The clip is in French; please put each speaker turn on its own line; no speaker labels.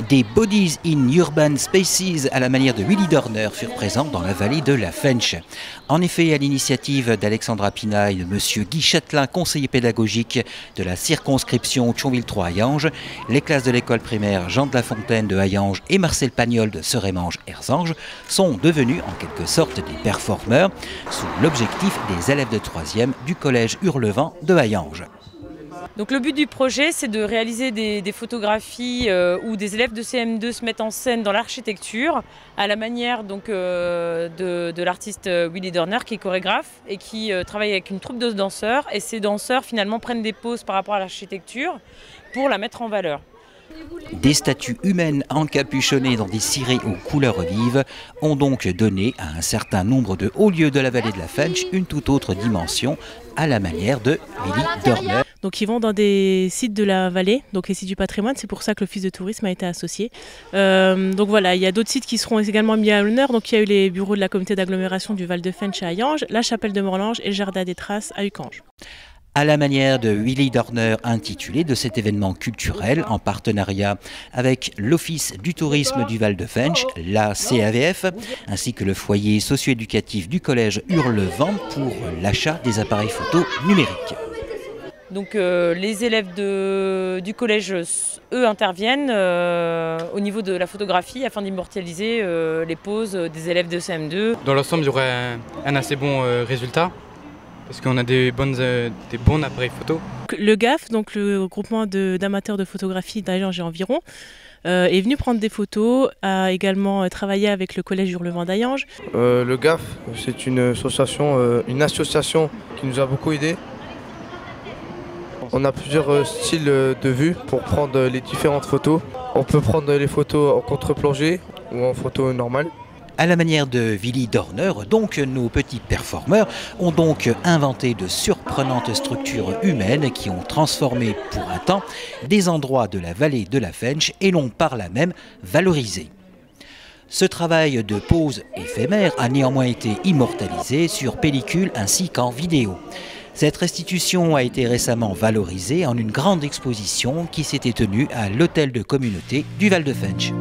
Des Bodies in Urban Spaces à la manière de Willy Dorner furent présents dans la vallée de la Fensch. En effet, à l'initiative d'Alexandra Pina et de M. Guy Châtelain, conseiller pédagogique de la circonscription Thionville-3 Hayange, les classes de l'école primaire Jean de la Fontaine de Hayange et Marcel Pagnol de Serémange-Erzange sont devenus en quelque sorte des performeurs sous l'objectif des élèves de 3e du collège Hurlevent de Hayange.
Donc le but du projet, c'est de réaliser des photographies où des élèves de CM2 se mettent en scène dans l'architecture, à la manière donc, de l'artiste Willy Dorner, qui est chorégraphe et qui travaille avec une troupe de danseurs. Et ces danseurs finalement prennent des poses par rapport à l'architecture pour la mettre en valeur.
Des statues humaines encapuchonnées dans des cirés aux couleurs vives ont donc donné à un certain nombre de hauts lieux de la vallée de la Fensch une toute autre dimension à la manière de Willy Dorner.
Donc ils vont dans des sites de la vallée, donc les sites du patrimoine, c'est pour ça que l'office de tourisme a été associé. Donc voilà, il y a d'autres sites qui seront également mis à l'honneur. Donc il y a eu les bureaux de la communauté d'agglomération du Val de Fensch à Hayange, la chapelle de Morlange et le jardin des Traces à Uckange.
À la manière de Willy Dorner intitulé de cet événement culturel en partenariat avec l'Office du tourisme du Val de Fensch, la CAVF, ainsi que le foyer socio-éducatif du collège Hurlevent pour l'achat des appareils photo numériques.
Donc les élèves du collège, eux, interviennent au niveau de la photographie afin d'immortaliser les poses des élèves de CM2.
Dans l'ensemble, il y aurait un assez bon résultat. Parce qu'on a des bons appareils photo.
Le GAF, donc le groupement d'amateurs de photographie d'Hayange et environ, est venu prendre des photos, a également travaillé avec le collège Hurlevent d'Hayange.
Le GAF, c'est une association qui nous a beaucoup aidés. On a plusieurs styles de vue pour prendre les différentes photos. On peut prendre les photos en contre-plongée ou en photo normale.
À la manière de Willy Dorner, donc, nos petits performeurs ont donc inventé de surprenantes structures humaines qui ont transformé pour un temps des endroits de la vallée de la Fensch et l'ont par là même valorisé. Ce travail de pose éphémère a néanmoins été immortalisé sur pellicule ainsi qu'en vidéo. Cette restitution a été récemment valorisée en une grande exposition qui s'était tenue à l'hôtel de communauté du Val de Fensch.